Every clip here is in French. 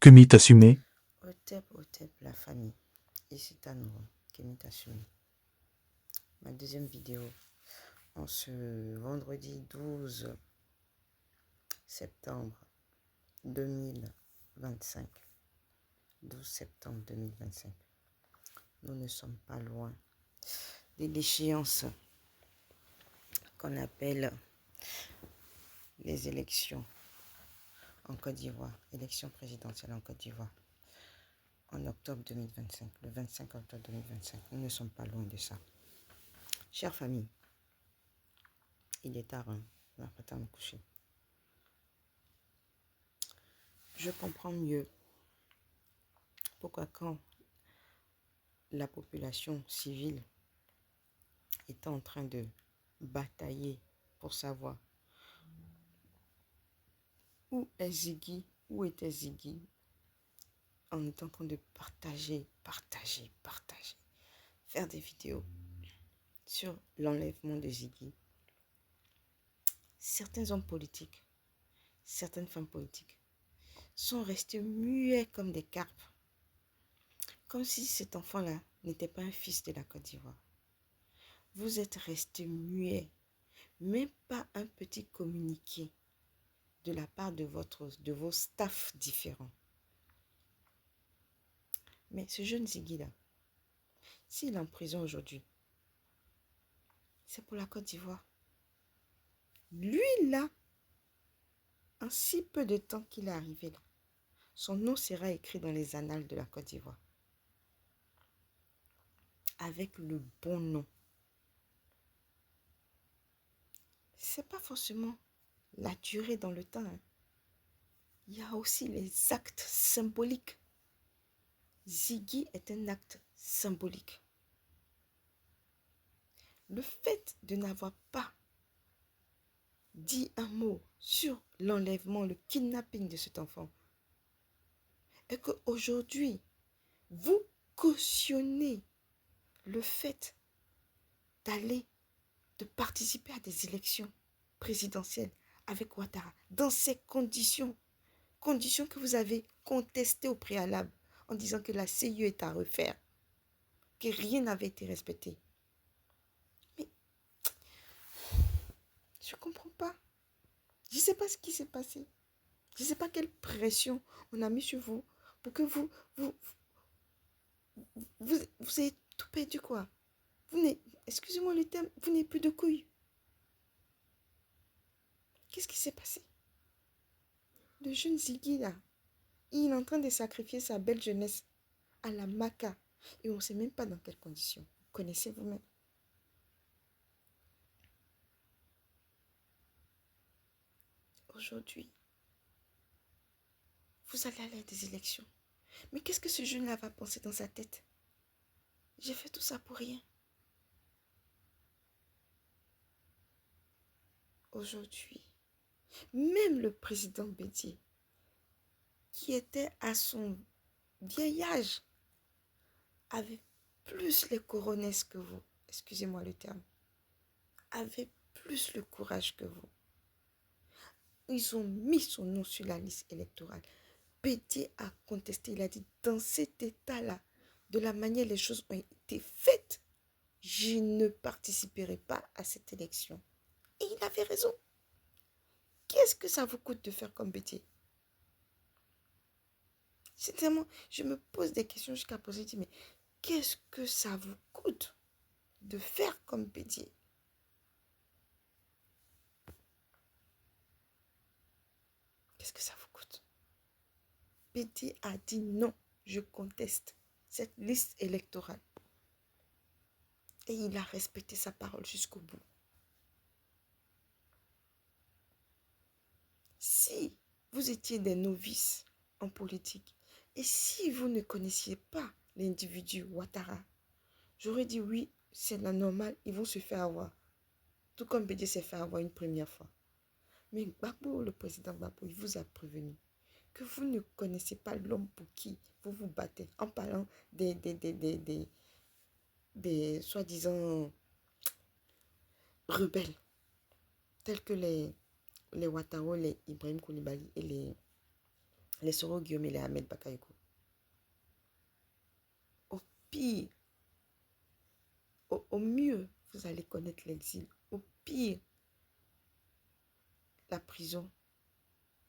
Kemi Tassume. Otep, la famille. Ici Tano, Kemi Tassume. Ma deuxième vidéo en ce vendredi 12 septembre 2025. 12 septembre 2025. Nous ne sommes pas loin des déchéances qu'on appelle les élections en Côte d'Ivoire, élections présidentielles en Côte d'Ivoire, en octobre 2025, le 25 octobre 2025. Nous ne sommes pas loin de ça. Chère famille, il est tard, hein? On va pas me coucher. Je comprends mieux pourquoi quand la population civile est en train de batailler pour savoir où est Ziggy, où était Ziggy, on est en train de partager, faire des vidéos sur l'enlèvement de Ziggy. Certains hommes politiques, certaines femmes politiques sont restés muets comme des carpes, comme si cet enfant-là n'était pas un fils de la Côte d'Ivoire. Vous êtes restés muets, même pas un petit communiqué de la part de vos staffs différents. Mais ce jeune Ziggy-là, s'il est en prison aujourd'hui, c'est pour la Côte d'Ivoire. Lui, là, en si peu de temps qu'il est arrivé là, son nom sera écrit dans les annales de la Côte d'Ivoire. Avec le bon nom. C'est pas forcément la durée dans le temps, hein. Il y a aussi les actes symboliques. Ziggy est un acte symbolique. Le fait de n'avoir pas dit un mot sur l'enlèvement, le kidnapping de cet enfant, et qu'aujourd'hui, vous cautionnez le fait de participer à des élections présidentielles avec Ouattara, dans ces conditions que vous avez contestées au préalable, en disant que la CIE est à refaire, que rien n'avait été respecté. Mais je ne comprends pas. Je ne sais pas ce qui s'est passé. Je ne sais pas quelle pression on a mis sur vous pour que vous avez tout perdu, quoi. Excusez-moi le terme, vous n'avez plus de couilles. Qu'est-ce qui s'est passé? Le jeune Ziggy, là, il est en train de sacrifier sa belle jeunesse à la maca. Et on ne sait même pas dans quelles conditions. Vous connaissez vous-même. Aujourd'hui, vous allez aller à des élections. Mais qu'est-ce que ce jeune-là va penser dans sa tête? J'ai fait tout ça pour rien. Aujourd'hui, même le président Bédier, qui était à son vieil âge, avait plus les coronesses que vous. Excusez-moi le terme. Avait plus le courage que vous. Ils ont mis son nom sur la liste électorale. Bédier a contesté. Il a dit, dans cet état-là, de la manière les choses ont été faites, je ne participerai pas à cette élection. Et il avait raison. Qu'est-ce que ça vous coûte de faire comme Bédier? C'est tellement... Je me pose des questions jusqu'à poser, mais qu'est-ce que ça vous coûte de faire comme Bédier? Qu'est-ce que ça vous coûte? Bédier a dit non, je conteste cette liste électorale. Et il a respecté sa parole jusqu'au bout. Si vous étiez des novices en politique et si vous ne connaissiez pas l'individu Ouattara, j'aurais dit oui, c'est la normale, ils vont se faire avoir. Tout comme Bédier s'est fait avoir une première fois. Mais Gbagbo, le président Gbagbo, il vous a prévenu que vous ne connaissez pas l'homme pour qui vous vous battez en parlant des soi-disant rebelles tels que les Ouattara, les Ibrahim Koulibaly et les Soro Guillaume et les Ahmed Bakayoko. Au pire, au mieux, vous allez connaître l'exil. Au pire, la prison.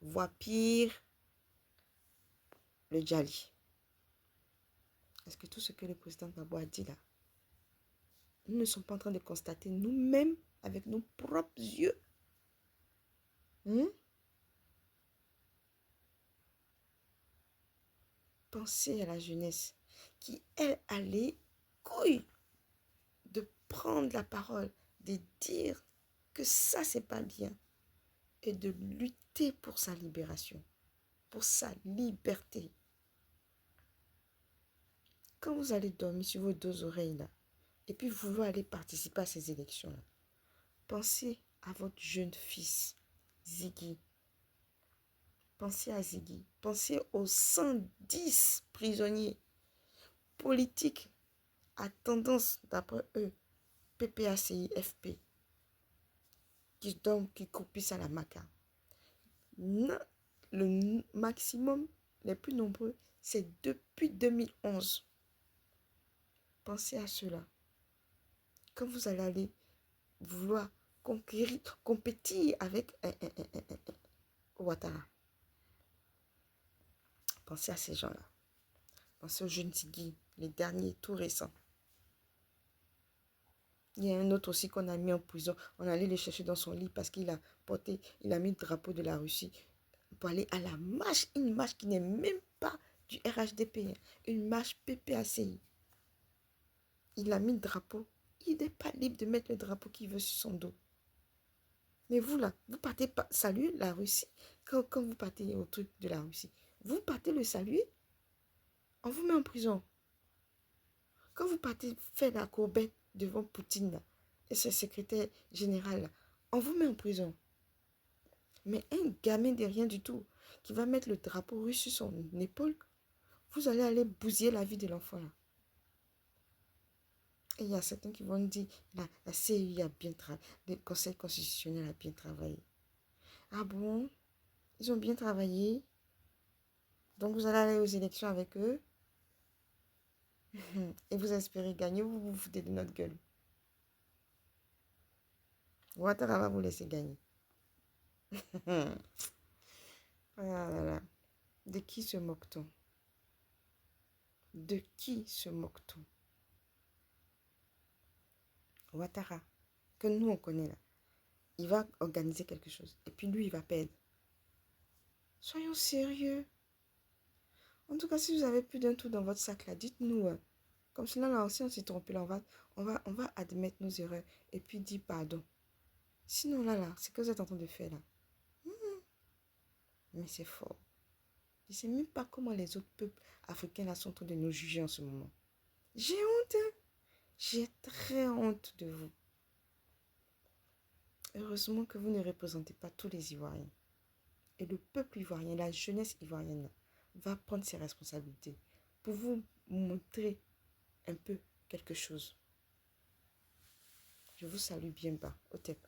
Voire pire, le Djali. Est-ce que tout ce que le président Gbagbo a dit là, nous ne sommes pas en train de constater nous-mêmes avec nos propres yeux? Pensez à la jeunesse qui, elle, a les couilles de prendre la parole, de dire que ça, c'est pas bien et de lutter pour sa libération, pour sa liberté. Quand vous allez dormir sur vos deux oreilles là, et puis vouloir aller participer à ces élections-là, pensez à votre jeune fils, Ziggy. Pensez à Ziggy. Pensez aux 110 prisonniers politiques à tendance, d'après eux, PPACI, FP, qui copient à la maca. Le maximum, les plus nombreux, c'est depuis 2011. Pensez à cela. Quand vous allez aller vouloir compétir avec Ouattara, pensez à ces gens-là. Pensez aux jeunes Ziggy, les derniers, tout récents. Il y a un autre aussi qu'on a mis en prison. On allait le chercher dans son lit parce qu'il a mis le drapeau de la Russie pour aller à la marche. Une marche qui n'est même pas du RHDP, une marche PPACI. Il a mis le drapeau. Il n'est pas libre de mettre le drapeau qu'il veut sur son dos. Mais vous là, vous partez pas saluer la Russie. Quand vous partez au truc de la Russie, vous partez le saluer, on vous met en prison. Quand vous partez faire la courbette devant Poutine là, et ce secrétaire général là, on vous met en prison. Mais un gamin de rien du tout qui va mettre le drapeau russe sur son épaule, vous allez aller bousiller la vie de l'enfant là. Et il y a certains qui vont dire, la CEI a bien travaillé, le Conseil constitutionnel a bien travaillé. Ah bon? Ils ont bien travaillé? Donc vous allez aller aux élections avec eux? Et vous espérez gagner, vous vous foutez de notre gueule. Ouattara va vous laisser gagner. Ah là là. De qui se moque-t-on? De qui se moque-t-on? Ouattara, que nous on connaît là, il va organiser quelque chose. Et puis lui, il va perdre. Soyons sérieux. En tout cas, si vous avez plus d'un tour dans votre sac là, dites-nous. Comme cela, là aussi, on s'est trompé. Là, on va admettre nos erreurs et puis dire pardon. Sinon, là, c'est ce que vous êtes en train de faire là. Mais c'est fort. Je ne sais même pas comment les autres peuples africains là sont en train de nous juger en ce moment. J'ai honte. Hein? J'ai très honte de vous. Heureusement que vous ne représentez pas tous les Ivoiriens. Et le peuple ivoirien, la jeunesse ivoirienne, va prendre ses responsabilités pour vous montrer un peu quelque chose. Je vous salue bien bas. Au TEP.